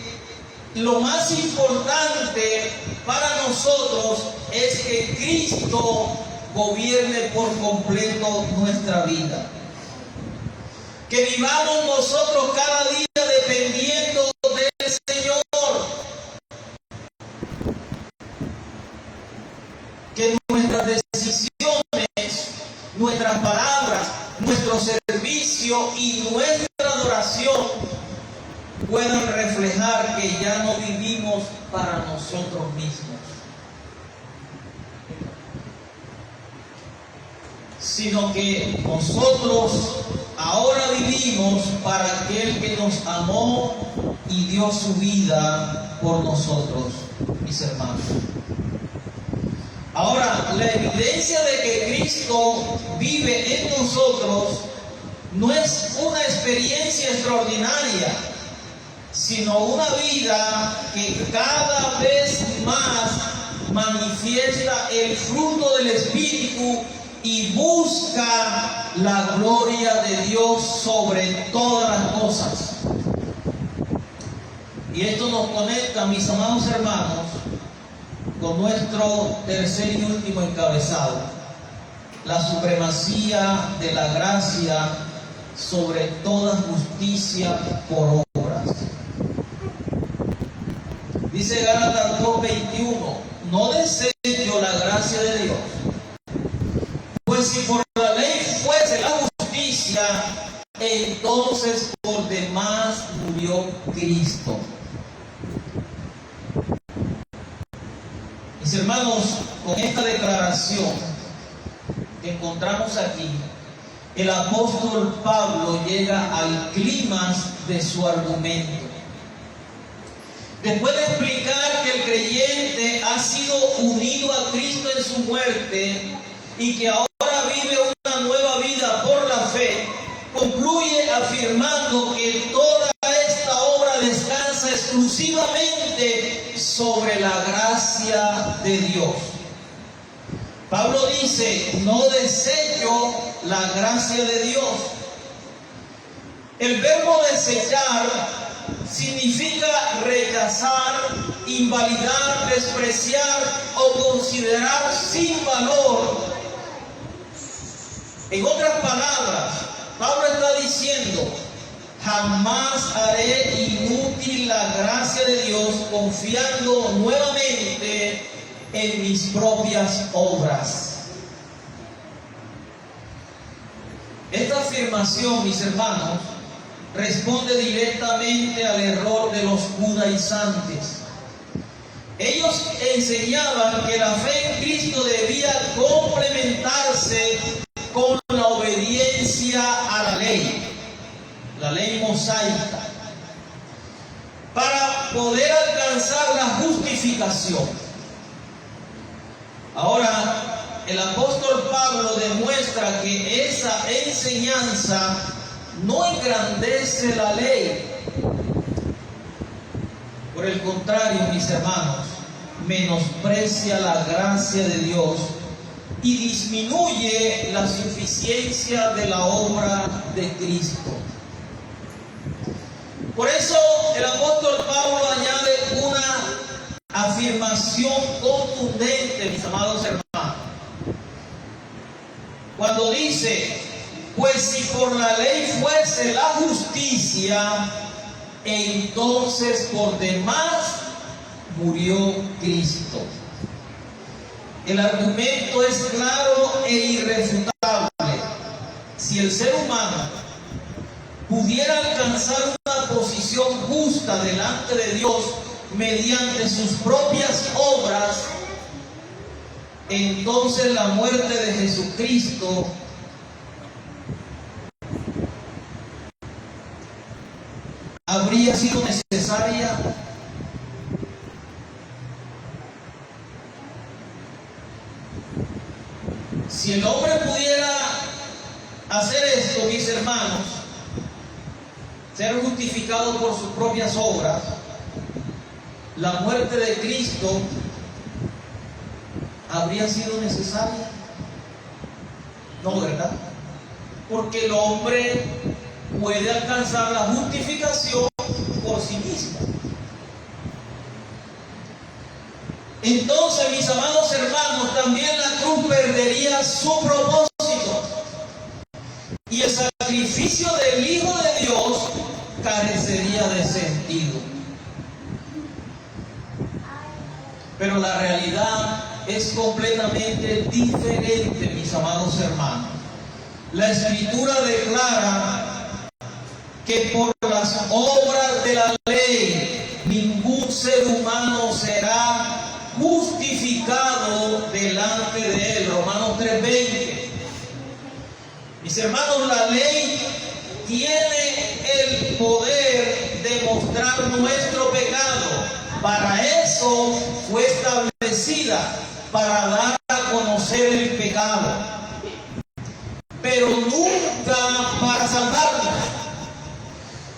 lo más importante para nosotros es que Cristo gobierne por completo nuestra vida. Que vivamos nosotros cada día dependiendo del Señor. Que nuestras decisiones, nuestras palabras, nuestro servicio y nuestra adoración puedan reflejar que ya no vivimos para nosotros mismos, sino que nosotros ahora vivimos para aquel que nos amó y dio su vida por nosotros, mis hermanos. Ahora, la evidencia de que Cristo vive en nosotros no es una experiencia extraordinaria, sino una vida que cada vez más manifiesta el fruto del Espíritu y busca la gloria de Dios sobre todas las cosas. Y esto nos conecta, mis amados hermanos, con nuestro tercer y último encabezado: la supremacía de la gracia sobre toda justicia por obras. Dice Gálatas 2:21: no desecho la gracia de Dios, pues si por la ley fuese la justicia, entonces por demás murió Cristo. Mis hermanos, con esta declaración que encontramos aquí, el apóstol Pablo llega al clímax de su argumento. Después de explicar que el creyente ha sido unido a Cristo en su muerte y que ahora vive una nueva vida por la fe, concluye afirmando que toda esta obra descansa exclusivamente sobre la gracia de Dios. Pablo dice: no desecho la gracia de Dios. El verbo desechar significa rechazar, invalidar, despreciar o considerar sin valor. En otras palabras, Pablo está diciendo: jamás haré inútil la gracia de Dios confiando nuevamente en mis propias obras. Esta afirmación, mis hermanos, responde directamente al error de los judaizantes. Ellos enseñaban que la fe en Cristo debía complementarse con la obediencia a la ley mosaica, para poder alcanzar la justificación. Ahora, el apóstol Pablo demuestra que esa enseñanza no engrandece la ley. Por el contrario, mis hermanos, menosprecia la gracia de Dios y disminuye la suficiencia de la obra de Cristo. Por eso el apóstol Pablo añade una afirmación contundente, mis amados hermanos, cuando dice: pues si por la ley fuese la justicia, entonces por demás murió Cristo. El argumento es claro e irrefutable. Si el ser humano pudiera alcanzar una posición justa delante de Dios mediante sus propias obras, entonces la muerte de Jesucristo habría sido necesaria. Si el hombre pudiera hacer esto, mis hermanos, ser justificado por sus propias obras, la muerte de Cristo habría sido necesaria. No, ¿verdad? Porque el hombre puede alcanzar la justificación por sí mismo. Entonces, mis amados hermanos, también la cruz perdería su propósito y el sacrificio del Hijo de Dios carecería de sentido. Pero la realidad es completamente diferente, mis amados hermanos. La Escritura declara que por las obras de la ley ningún ser humano será justificado delante de él. Romanos 3:20. Mis hermanos, la ley tiene el poder de mostrar nuestro pecado. Para eso fue establecida, para dar a conocer el pecado, pero nunca para salvarnos.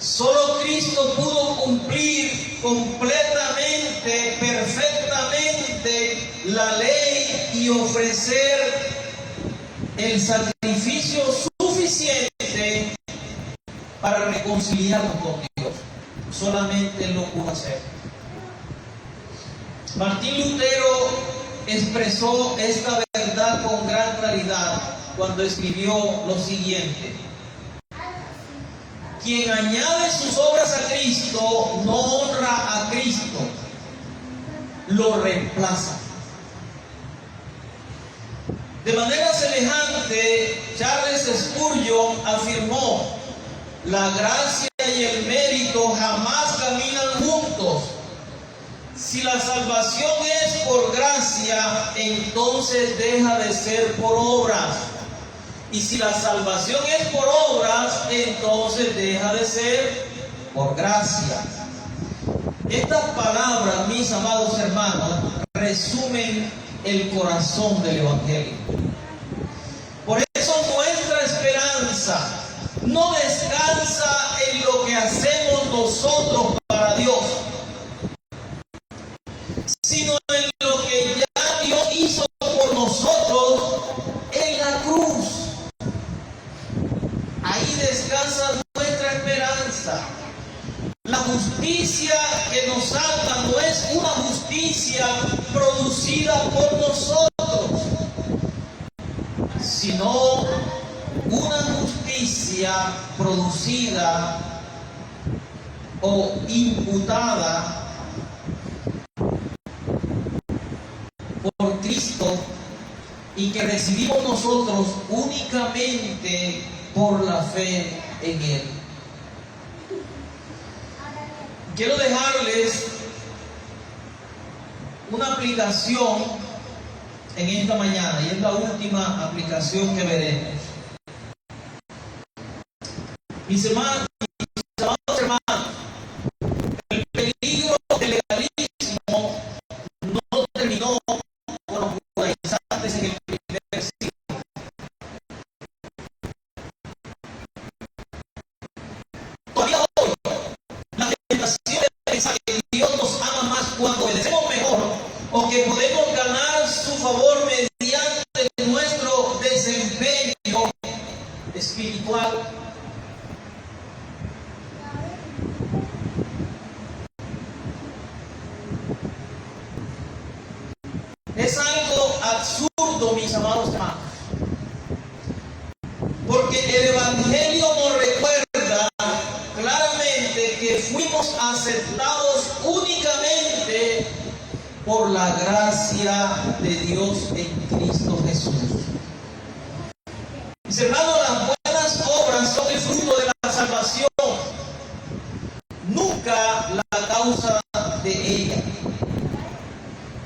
Solo Cristo pudo cumplir completamente, perfectamente la ley y ofrecer el sacrificio suficiente para reconciliarnos con Dios. Solamente Él lo pudo hacer. Martín Lutero expresó esta verdad con gran claridad cuando escribió lo siguiente: quien añade sus obras a Cristo no honra a Cristo, lo reemplaza. De manera semejante, Charles Spurgeon afirmó: la gracia y el mérito jamás caminan juntos. Si la salvación es por gracia, entonces deja de ser por obras. Y si la salvación es por obras, entonces deja de ser por gracia. Estas palabras, mis amados hermanos, resumen el corazón del Evangelio. Por eso nuestra esperanza no descansa en lo que hacemos nosotros para Dios, sino en lo que ya Dios hizo por nosotros en la cruz. Ahí descansa nuestra esperanza. La justicia que nos salva no es una justicia producida por nosotros, sino una justicia producida o imputada por Cristo y que recibimos nosotros únicamente por la fe en Él. Quiero dejarles una aplicación en esta mañana, y es la última aplicación que veremos. Mis hermanos, el peligro del legalismo no terminó con los judaizantes en el primer siglo. Todavía hoy, la tentación de pensar que Dios nos ama más cuando obedecemos mejor, o que podemos ganar su favor mediante nuestro desempeño espiritual. Es algo absurdo, mis amados hermanos, porque el Evangelio nos recuerda claramente que fuimos aceptados únicamente por la gracia de Dios en Cristo Jesús. Mis hermanos, las buenas obras son el fruto de la salvación, nunca la causa de ella.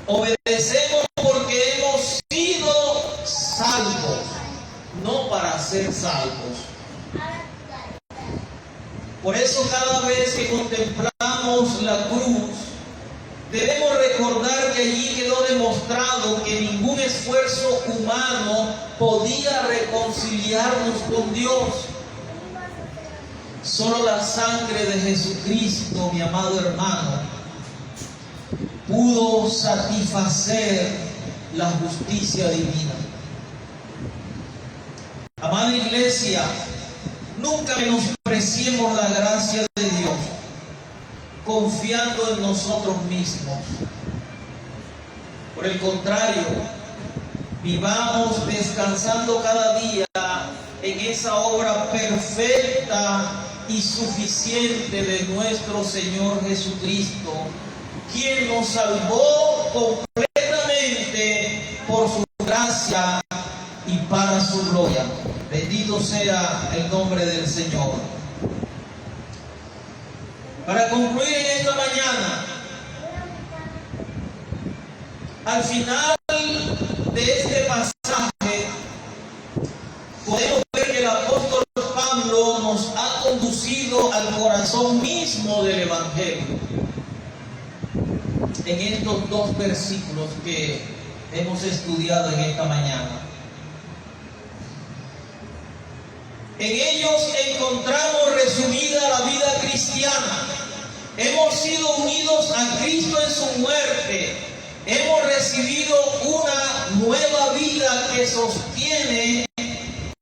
Obedecemos porque hemos sido salvos, no para ser salvos. Por eso cada vez que contemplamos la cruz, debemos recordar que allí quedó demostrado que ningún esfuerzo humano podía reconciliarnos con Dios. Solo la sangre de Jesucristo, mi amado hermano, pudo satisfacer la justicia divina. Amada iglesia, nunca menospreciemos la gracia de Dios confiando en nosotros mismos. Por el contrario, vivamos descansando cada día en esa obra perfecta y suficiente de nuestro Señor Jesucristo, quien nos salvó completamente por su gracia y para su gloria. Bendito sea el nombre del Señor. Para concluir en esta mañana, al final de este pasaje, podemos ver que el apóstol Pablo nos ha conducido al corazón mismo del Evangelio en estos dos versículos que hemos estudiado en esta mañana. En ellos encontramos resumida la vida cristiana. Hemos sido unidos a Cristo en su muerte. Hemos recibido una nueva vida que sostiene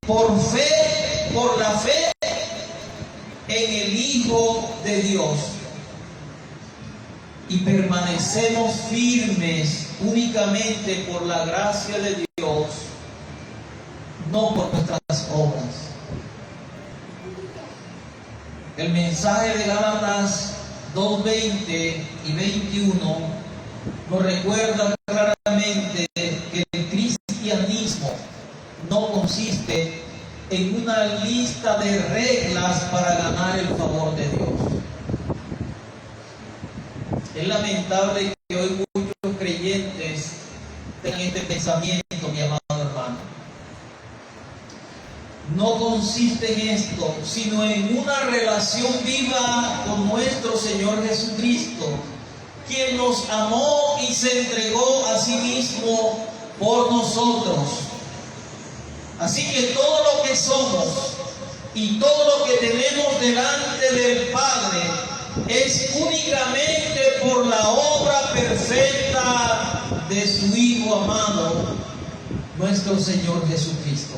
por la fe en el Hijo de Dios. Y permanecemos firmes únicamente por la gracia de Dios, no por nuestras obras. El mensaje de Gálatas 2:20 y 21 nos recuerda claramente que el cristianismo no consiste en una lista de reglas para ganar el favor de Dios. Es lamentable que hoy muchos creyentes tengan este pensamiento, mi amado hermano. no consiste en esto, sino en una relación viva con nuestro Señor Jesucristo, quien nos amó y se entregó a sí mismo por nosotros. Así que todo lo que somos y todo lo que tenemos delante del Padre es únicamente por la obra perfecta de su Hijo amado, nuestro Señor Jesucristo.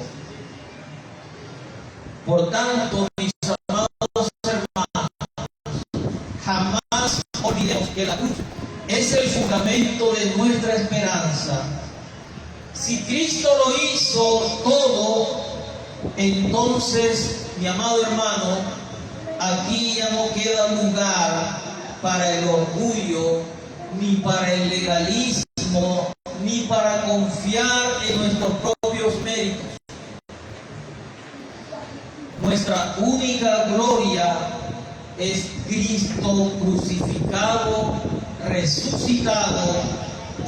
Por tanto, mis amados hermanos, jamás olvidemos que la cruz es el fundamento de nuestra esperanza. Si Cristo lo hizo todo, entonces, mi amado hermano, aquí ya no queda lugar para el orgullo, ni para el legalismo, ni para confiar en nuestros propios méritos. Nuestra única gloria es Cristo crucificado, resucitado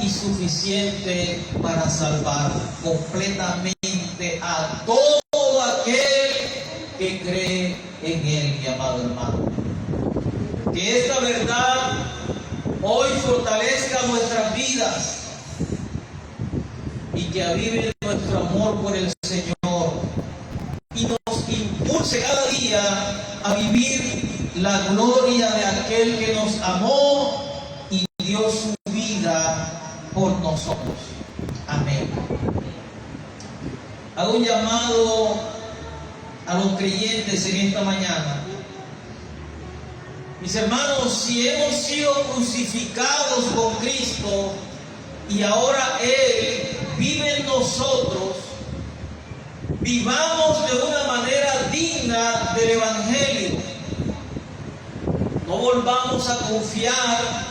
y suficiente para salvar completamente a todo aquel que cree en Él, mi amado hermano. Que esta verdad hoy fortalezca nuestras vidas y que avive nuestro amor por el Señor y nos impulse cada día a vivir la gloria de aquel que nos amó y dio su vida por nosotros. Amén. Hago un llamado a los creyentes en esta mañana. Mis hermanos, si hemos sido crucificados con Cristo y ahora Él vive en nosotros, vivamos de una manera digna del Evangelio. No volvamos a confiar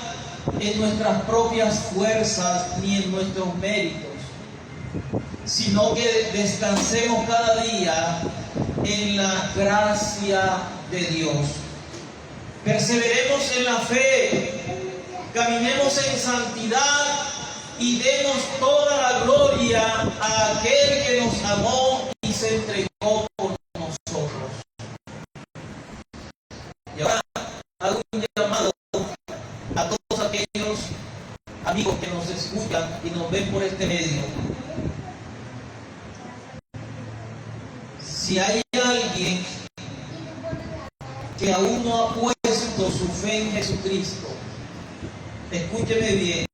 en nuestras propias fuerzas ni en nuestros méritos, sino que descansemos cada día en la gracia de Dios. Perseveremos en la fe, caminemos en santidad y demos toda la gloria a aquel que nos amó y se entregó por nosotros. Y ahora hago un llamado a todos aquellos amigos que nos escuchan y nos ven por este medio. Si hay alguien que aún no ha puesto su fe en Jesucristo, escúcheme bien,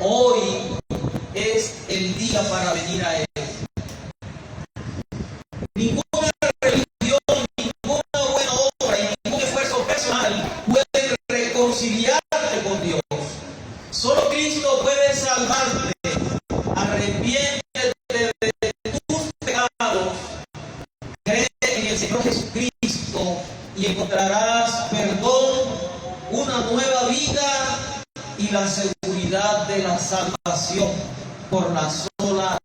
hoy es el día para venir a Él. Ninguna religión, ninguna buena obra y ningún esfuerzo personal puede reconciliarte con Dios. Solo Cristo puede salvarte. Arrepiéntete de tus pecados, cree en el Señor Jesucristo y encontrarás perdón, una nueva vida y la seguridad de la salvación por la sola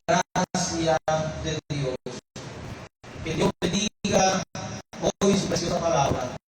gracia de Dios. Que Dios bendiga hoy su preciosa palabra.